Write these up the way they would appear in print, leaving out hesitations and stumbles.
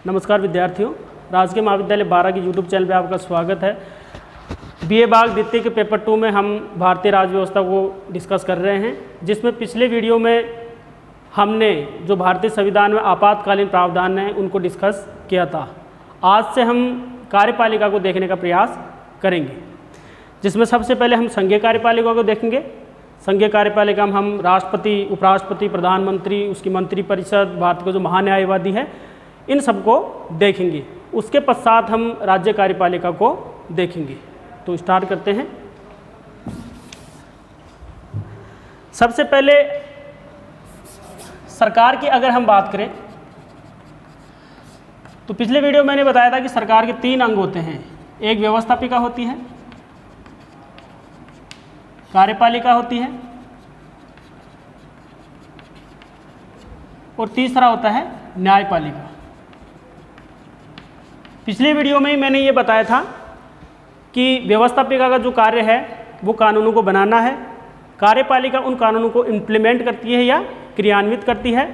नमस्कार विद्यार्थियों, राजकीय महाविद्यालय 12 की यूट्यूब चैनल पे आपका स्वागत है। बीए बाग द्वितीय के पेपर 2 में हम भारतीय राज्य व्यवस्था को डिस्कस कर रहे हैं, जिसमें पिछले वीडियो में हमने जो भारतीय संविधान में आपातकालीन प्रावधान हैं उनको डिस्कस किया था। आज से हम कार्यपालिका को देखने का प्रयास करेंगे, जिसमें सबसे पहले हम संघीय कार्यपालिका को देखेंगे। संघीय कार्यपालिका में हम राष्ट्रपति, उपराष्ट्रपति, प्रधानमंत्री, उसकी मंत्रिपरिषद, भारत का जो महान्यायवादी है, इन सबको देखेंगे। उसके पश्चात हम राज्य कार्यपालिका को देखेंगे। तो स्टार्ट करते हैं। सबसे पहले सरकार की अगर हम बात करें तो पिछले वीडियो मैंने बताया था कि सरकार के 3 अंग होते हैं। एक व्यवस्थापिका होती है, कार्यपालिका होती है और तीसरा होता है न्यायपालिका। पिछले वीडियो में ही मैंने ये बताया था कि व्यवस्थापिका का जो कार्य है वो कानूनों को बनाना है, कार्यपालिका उन कानूनों को इम्प्लीमेंट करती है या क्रियान्वित करती है।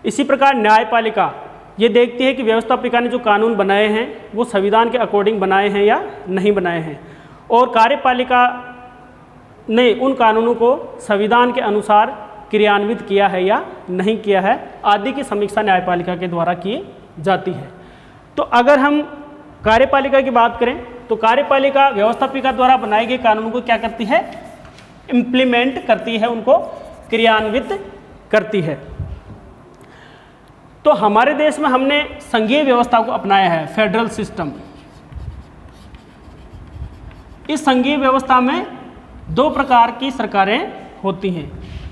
इसी प्रकार न्यायपालिका ये देखती है कि व्यवस्थापिका ने जो कानून बनाए हैं वो संविधान के अकॉर्डिंग बनाए हैं या नहीं बनाए हैं, और कार्यपालिका ने उन कानूनों को संविधान के अनुसार क्रियान्वित किया है या नहीं किया है आदि की समीक्षा न्यायपालिका के द्वारा की जाती है। तो अगर हम कार्यपालिका की बात करें तो कार्यपालिका व्यवस्थापिका द्वारा बनाए गए कानून को क्या करती है? इम्प्लीमेंट करती है, उनको क्रियान्वित करती है। तो हमारे देश में हमने संघीय व्यवस्था को अपनाया है, फेडरल सिस्टम। इस संघीय व्यवस्था में 2 प्रकार की सरकारें होती हैं।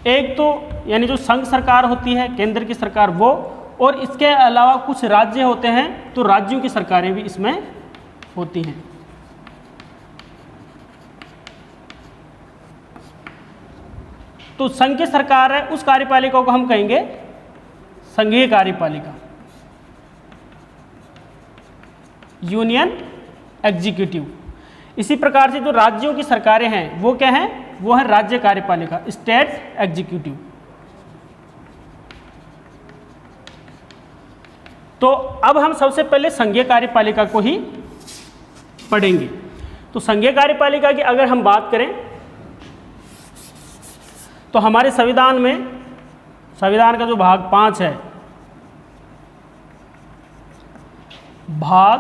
एक तो यानी जो संघ सरकार होती है, केंद्र की सरकार, वो, और इसके अलावा कुछ राज्य होते हैं तो राज्यों की सरकारें भी इसमें होती हैं। तो संघ की सरकार है, उस कार्यपालिका को हम कहेंगे संघीय कार्यपालिका, यूनियन एग्जीक्यूटिव। इसी प्रकार से जो राज्यों की सरकारें हैं वो क्या हैं? वो है राज्य कार्यपालिका, स्टेट एग्जीक्यूटिव। तो अब हम सबसे पहले संघीय कार्यपालिका को ही पढ़ेंगे। तो संघीय कार्यपालिका की अगर हम बात करें तो हमारे संविधान में, संविधान का जो भाग 5 है, भाग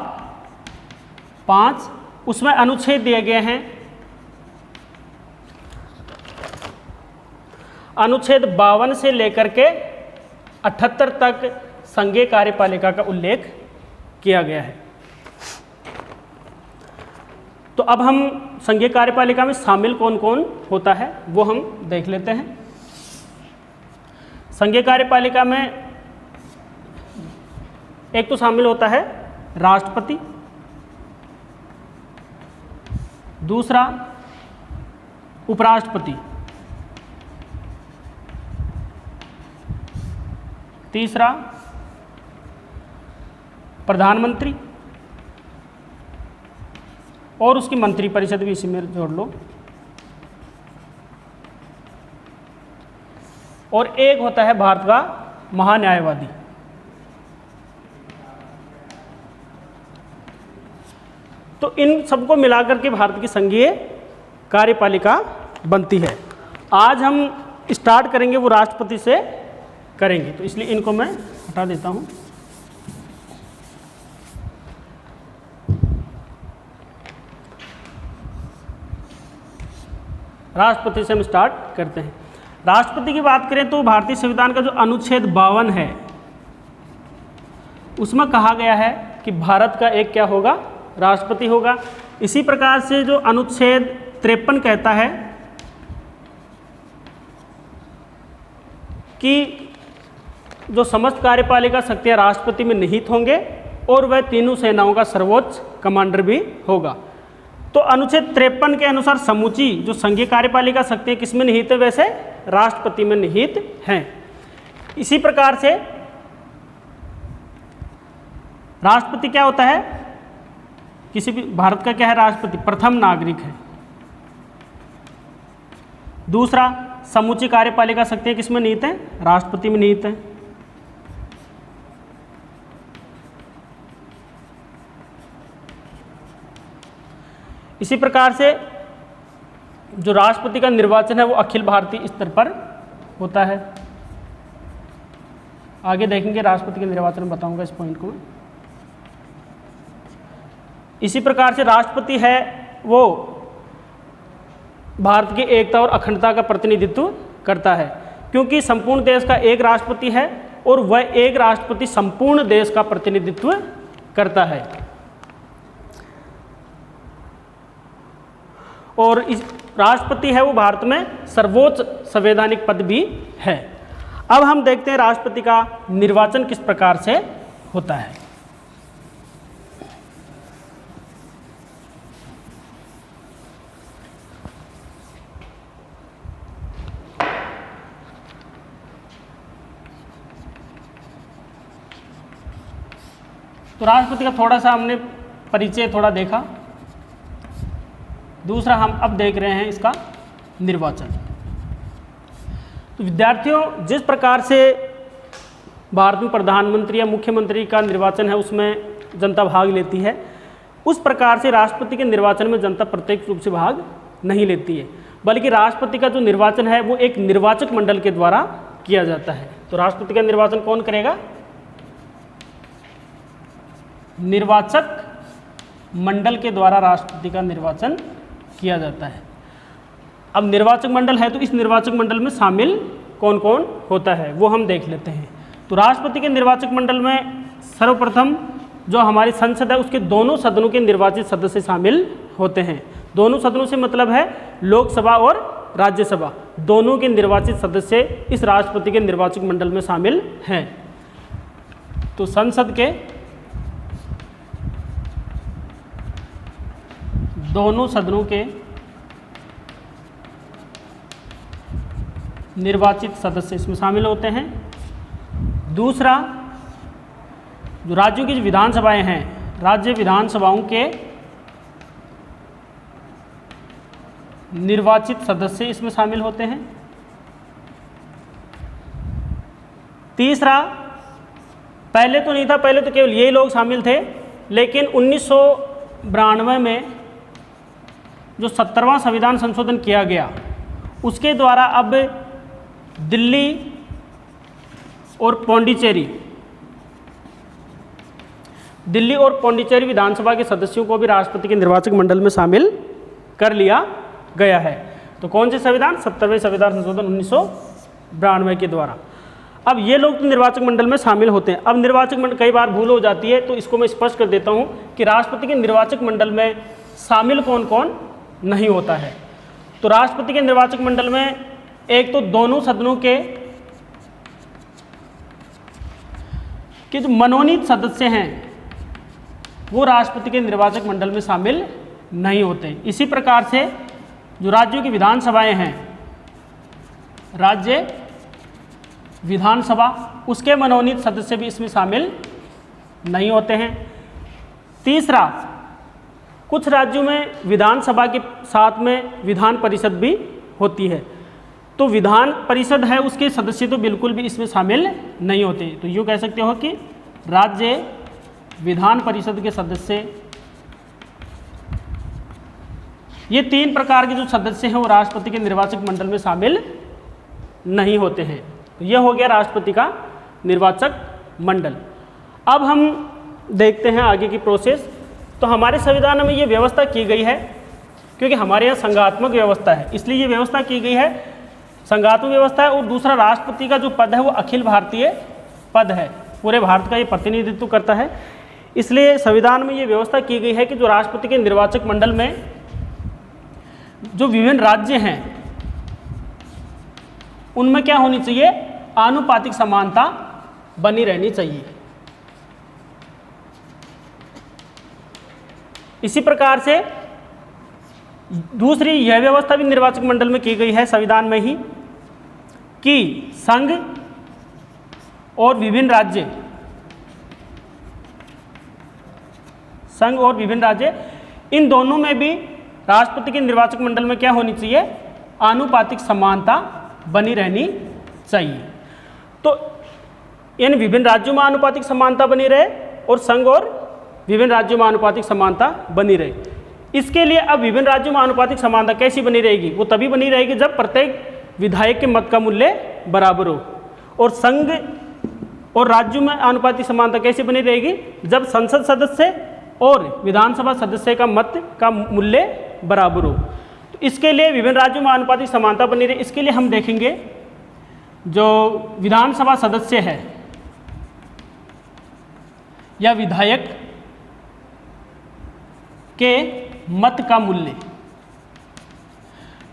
5, उसमें अनुच्छेद दिए गए हैं। अनुच्छेद 52 से लेकर के 78 तक संघीय कार्यपालिका का उल्लेख किया गया है। तो अब हम संघीय कार्यपालिका में शामिल कौन कौन होता है वो हम देख लेते हैं। संघीय कार्यपालिका में एक तो शामिल होता है राष्ट्रपति, दूसरा उपराष्ट्रपति, तीसरा प्रधानमंत्री, और उसकी मंत्रिपरिषद भी इसी में जोड़ लो, और एक होता है भारत का महान्यायवादी। तो इन सबको मिलाकर के भारत की संघीय कार्यपालिका बनती है। आज हम स्टार्ट करेंगे वो राष्ट्रपति से करेंगे, तो इसलिए इनको मैं हटा देता हूं। राष्ट्रपति से हम स्टार्ट करते हैं। राष्ट्रपति की बात करें तो भारतीय संविधान का जो अनुच्छेद 52 है उसमें कहा गया है कि भारत का एक क्या होगा? राष्ट्रपति होगा। इसी प्रकार से जो अनुच्छेद 53 कहता है कि जो समस्त कार्यपालिका शक्तियां राष्ट्रपति में निहित होंगे और वह तीनों सेनाओं का सर्वोच्च कमांडर भी होगा। तो अनुच्छेद 53 के अनुसार समूची जो संघीय कार्यपालिका शक्तियां किस में निहित है? वैसे राष्ट्रपति में निहित हैं। इसी प्रकार से राष्ट्रपति क्या होता है? किसी भी भारत का क्या है? राष्ट्रपति प्रथम नागरिक है। दूसरा, समूची कार्यपालिका शक्तियां किस में निहित हैं? राष्ट्रपति में निहित हैं। इसी प्रकार से जो राष्ट्रपति का निर्वाचन है वो अखिल भारतीय स्तर पर होता है। आगे देखेंगे राष्ट्रपति के निर्वाचन में, बताऊंगा इस पॉइंट को। इसी प्रकार से राष्ट्रपति है वो भारत की एकता और अखंडता का प्रतिनिधित्व करता है, क्योंकि संपूर्ण देश का एक राष्ट्रपति है और वह एक राष्ट्रपति संपूर्ण देश का प्रतिनिधित्व करता है। और इस राष्ट्रपति है वो भारत में सर्वोच्च संवैधानिक पद भी है। अब हम देखते हैं राष्ट्रपति का निर्वाचन किस प्रकार से होता है। तो राष्ट्रपति का थोड़ा सा हमने परिचय थोड़ा देखा। दूसरा हम अब देख रहे हैं इसका निर्वाचन। तो विद्यार्थियों, जिस प्रकार से भारत में प्रधानमंत्री या मुख्यमंत्री का निर्वाचन है उसमें जनता भाग लेती है, उस प्रकार से राष्ट्रपति के निर्वाचन में जनता प्रत्यक्ष रूप से भाग नहीं लेती है, बल्कि राष्ट्रपति का जो निर्वाचन है वो एक निर्वाचक मंडल के द्वारा किया जाता है। तो राष्ट्रपति का निर्वाचन कौन करेगा? निर्वाचक मंडल के द्वारा राष्ट्रपति का निर्वाचन किया जाता है। अब निर्वाचक मंडल है तो इस निर्वाचक मंडल में शामिल कौन कौन होता है वो हम देख लेते हैं। तो राष्ट्रपति के निर्वाचक मंडल में सर्वप्रथम जो हमारी संसद है उसके दोनों सदनों के निर्वाचित सदस्य शामिल होते हैं। दोनों सदनों से मतलब है लोकसभा और राज्यसभा, दोनों के निर्वाचित सदस्य इस राष्ट्रपति के निर्वाचक मंडल में शामिल हैं। तो संसद के दोनों सदनों के निर्वाचित सदस्य इसमें शामिल होते हैं। दूसरा, जो राज्यों की विधानसभाएं हैं, राज्य विधानसभाओं के निर्वाचित सदस्य इसमें शामिल होते हैं। तीसरा, पहले तो नहीं था, पहले तो केवल यही लोग शामिल थे, लेकिन 1992 में जो 17वां संविधान संशोधन किया गया उसके द्वारा अब दिल्ली और पौंडीचेरी विधानसभा के सदस्यों को भी राष्ट्रपति के निर्वाचक मंडल में शामिल कर लिया गया है। तो कौन से संविधान? 17वें संविधान संशोधन 1992 के द्वारा। अब ये लोग तो निर्वाचक मंडल में शामिल होते हैं। अब निर्वाचक मंडल, कई बार भूल हो जाती है तो इसको मैं स्पष्ट कर देता हूँ कि राष्ट्रपति के निर्वाचक मंडल में शामिल कौन कौन नहीं होता है। तो राष्ट्रपति के निर्वाचक मंडल में एक तो दोनों सदनों के जो मनोनीत सदस्य हैं वो राष्ट्रपति के निर्वाचक मंडल में शामिल नहीं होते। इसी प्रकार से जो राज्यों की विधानसभाएं हैं, राज्य विधानसभा, उसके मनोनीत सदस्य भी इसमें शामिल नहीं होते हैं। तीसरा, कुछ राज्यों में विधानसभा के साथ में विधान परिषद भी होती है, तो विधान परिषद है उसके सदस्य तो बिल्कुल भी इसमें शामिल नहीं होते। तो यूँ कह सकते हो कि राज्य विधान परिषद के सदस्य, ये 3 प्रकार के जो सदस्य हैं वो राष्ट्रपति के निर्वाचक मंडल में शामिल नहीं होते हैं। तो यह हो गया राष्ट्रपति का निर्वाचक मंडल। अब हम देखते हैं आगे की प्रोसेस। तो हमारे संविधान में ये व्यवस्था की गई है, क्योंकि हमारे यहाँ संघात्मक व्यवस्था है इसलिए ये व्यवस्था की गई है, संघात्मक व्यवस्था है। और दूसरा, राष्ट्रपति का जो पद है वो अखिल भारतीय पद है, पूरे भारत का ये प्रतिनिधित्व करता है। इसलिए संविधान में ये व्यवस्था की गई है कि जो राष्ट्रपति के निर्वाचक मंडल में जो विभिन्न राज्य हैं उनमें क्या होनी चाहिए? आनुपातिक समानता बनी रहनी चाहिए। इसी प्रकार से दूसरी यह व्यवस्था भी निर्वाचक मंडल में की गई है संविधान में ही कि संघ और विभिन्न राज्य इन दोनों में भी राष्ट्रपति के निर्वाचक मंडल में क्या होनी चाहिए? आनुपातिक समानता बनी रहनी चाहिए। तो इन विभिन्न राज्यों में आनुपातिक समानता बनी रहे और संघ और विभिन्न राज्यों में आनुपातिक समानता बनी रहे। इसके लिए अब विभिन्न राज्यों में आनुपातिक समानता कैसी बनी रहेगी? वो तभी बनी रहेगी जब प्रत्येक विधायक के मत का मूल्य बराबर हो। और संघ और राज्यों में आनुपातिक समानता कैसे बनी रहेगी? जब संसद सदस्य और विधानसभा सदस्य का मत का मूल्य बराबर हो। तो इसके लिए विभिन्न राज्यों में आनुपातिक समानता बनी रहे, इसके लिए हम देखेंगे जो विधानसभा सदस्य है या विधायक के मत का मूल्य,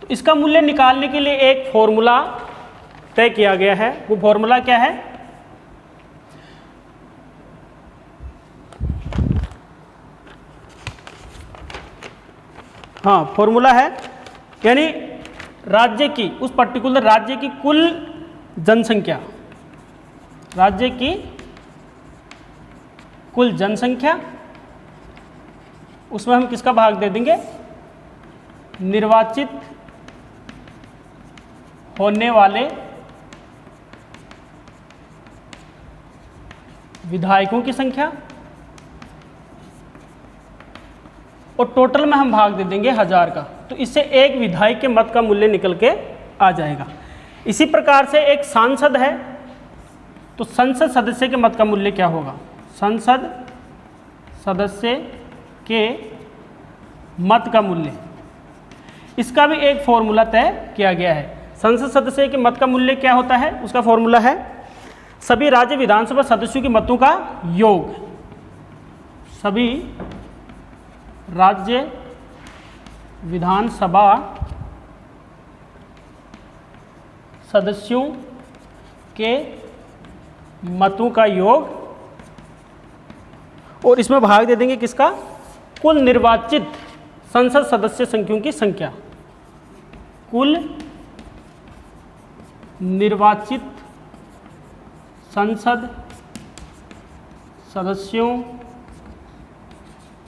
तो इसका मूल्य निकालने के लिए एक फॉर्मूला तय किया गया है। वो फॉर्मूला क्या है? हाँ, फॉर्मूला है यानी राज्य की, उस पर्टिकुलर राज्य की कुल जनसंख्या, राज्य की कुल जनसंख्या, उसमें हम किसका भाग दे देंगे? निर्वाचित होने वाले विधायकों की संख्या, और टोटल में हम भाग दे देंगे 1000 का। तो इससे एक विधायक के मत का मूल्य निकल के आ जाएगा। इसी प्रकार से एक सांसद है, तो संसद सदस्य के मत का मूल्य क्या होगा? संसद सदस्य के मत का मूल्य, इसका भी एक फॉर्मूला तय किया गया है। संसद सदस्य के मत का मूल्य क्या होता है? उसका फॉर्मूला है सभी राज्य विधानसभा सदस्यों के मतों का योग, सभी राज्य विधानसभा सदस्यों के मतों का योग, और इसमें भाग दे देंगे किसका? कुल निर्वाचित संसद सदस्य संख्याओं की संख्या, कुल निर्वाचित संसद सदस्यों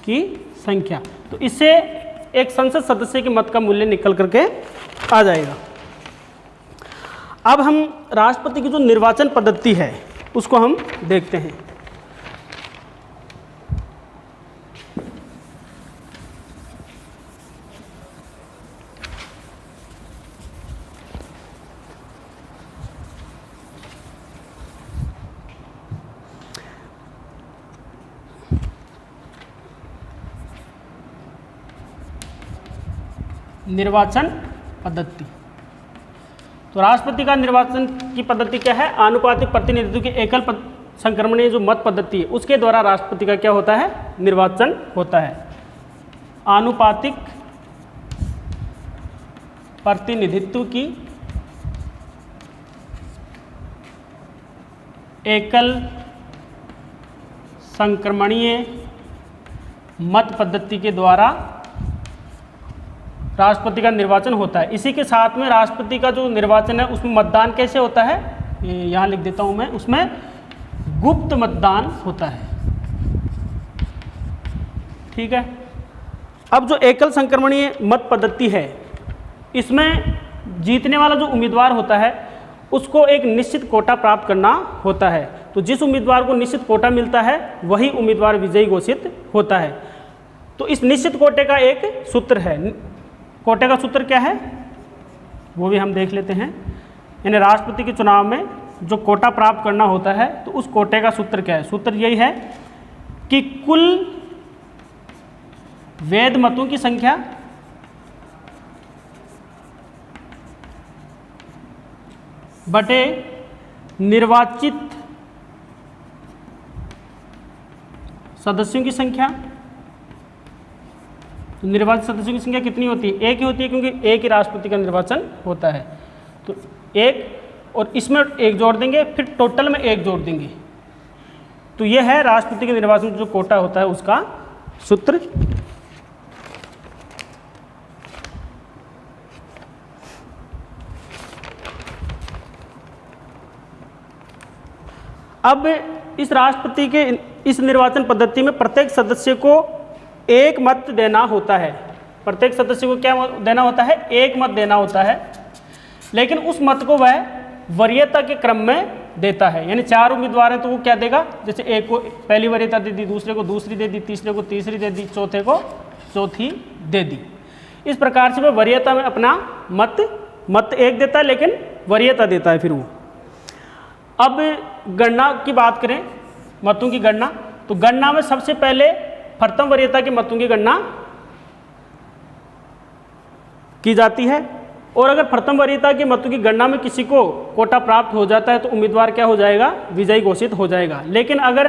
की संख्या। तो इससे एक संसद सदस्य के मत का मूल्य निकल करके आ जाएगा। अब हम राष्ट्रपति की जो निर्वाचन पद्धति है उसको हम देखते हैं। निर्वाचन पद्धति, तो राष्ट्रपति का निर्वाचन की पद्धति क्या है? आनुपातिक प्रतिनिधित्व की एकल संक्रमणीय जो मत पद्धति है उसके द्वारा राष्ट्रपति का क्या होता है? निर्वाचन होता है। आनुपातिक प्रतिनिधित्व की एकल संक्रमणीय मत पद्धति के द्वारा राष्ट्रपति का निर्वाचन होता है। इसी के साथ में राष्ट्रपति का जो निर्वाचन है उसमें मतदान कैसे होता है? यहाँ लिख देता हूँ मैं, उसमें गुप्त मतदान होता है। ठीक है। अब जो एकल संक्रमणीय मत पद्धति है इसमें जीतने वाला जो उम्मीदवार होता है उसको एक निश्चित कोटा प्राप्त करना होता है। तो जिस उम्मीदवार को निश्चित कोटा मिलता है वही उम्मीदवार विजयी घोषित होता है। तो इस निश्चित कोटे का एक सूत्र है। कोटे का सूत्र क्या है वो भी हम देख लेते हैं। यानी राष्ट्रपति के चुनाव में जो कोटा प्राप्त करना होता है तो उस कोटे का सूत्र क्या है? सूत्र यही है कि कुल वैध मतों की संख्या बटे निर्वाचित सदस्यों की संख्या। तो निर्वाचित सदस्यों की संख्या कितनी होती है? एक ही होती है, क्योंकि एक ही राष्ट्रपति का निर्वाचन होता है। तो एक और इसमें एक जोड़ देंगे, फिर टोटल में एक जोड़ देंगे। तो यह है राष्ट्रपति के निर्वाचन जो कोटा होता है उसका सूत्र। अब इस राष्ट्रपति के इस निर्वाचन पद्धति में प्रत्येक सदस्य को एक मत देना होता है। प्रत्येक सदस्य को क्या देना होता है? एक मत देना होता है। लेकिन उस मत को वह वरीयता के क्रम में देता है। यानी 4 उम्मीदवार हैं तो वो क्या देगा? जैसे एक को पहली वरीयता दे दी, दूसरे को दूसरी दे दी, तीसरे को तीसरी दे दी, चौथे को चौथी दे दी। इस प्रकार से वह वरीयता में अपना मत एक देता है, लेकिन वरीयता देता है फिर वो। अब गणना की बात करें, मतों की गणना, तो गणना में सबसे पहले प्रथम वरीयता के मतों की गणना की जाती है। और अगर प्रथम वरीयता के मतों की गणना में किसी को कोटा प्राप्त हो जाता है तो उम्मीदवार क्या हो जाएगा, विजयी घोषित हो जाएगा। लेकिन अगर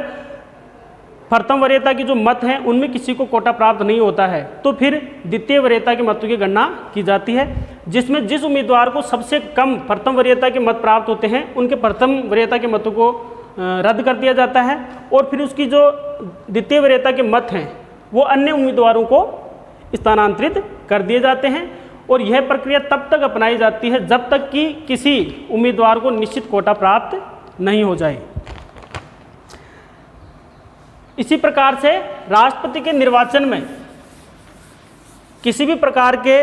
प्रथम वरीयता के जो मत हैं उनमें किसी को कोटा प्राप्त नहीं होता है तो फिर द्वितीय वरीयता के मतों की गणना की जाती है, जिसमें जिस उम्मीदवार को सबसे कम प्रथम वरीयता के मत प्राप्त होते हैं उनके प्रथम वरीयता के मतों को रद्द कर दिया जाता है, और फिर उसकी जो द्वितीय वरीयता के मत हैं वो अन्य उम्मीदवारों को स्थानांतरित कर दिए जाते हैं। और यह प्रक्रिया तब तक अपनाई जाती है जब तक कि किसी उम्मीदवार को निश्चित कोटा प्राप्त नहीं हो जाए। इसी प्रकार से राष्ट्रपति के निर्वाचन में किसी भी प्रकार के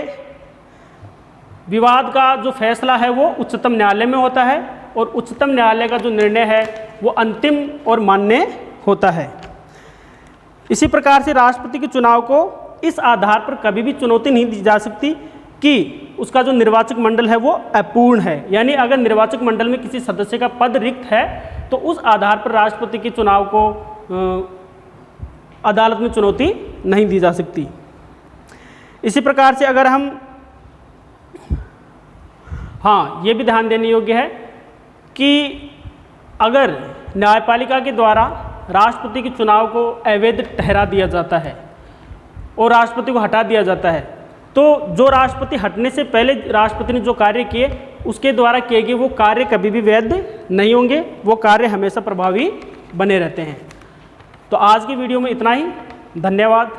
विवाद का जो फैसला है वो उच्चतम न्यायालय में होता है, और उच्चतम न्यायालय का जो निर्णय है वो अंतिम और मान्य होता है। इसी प्रकार से राष्ट्रपति के चुनाव को इस आधार पर कभी भी चुनौती नहीं दी जा सकती कि उसका जो निर्वाचक मंडल है वो अपूर्ण है, यानी अगर निर्वाचक मंडल में किसी सदस्य का पद रिक्त है तो उस आधार पर राष्ट्रपति के चुनाव को अदालत में चुनौती नहीं दी जा सकती। इसी प्रकार से अगर हम ये भी ध्यान देने योग्य है कि अगर न्यायपालिका के द्वारा राष्ट्रपति के चुनाव को अवैध ठहरा दिया जाता है और राष्ट्रपति को हटा दिया जाता है तो जो राष्ट्रपति हटने से पहले राष्ट्रपति ने जो कार्य किए उसके द्वारा किए गए वो कार्य कभी भी वैध नहीं होंगे, वो कार्य हमेशा प्रभावी बने रहते हैं। तो आज की वीडियो में इतना ही, धन्यवाद।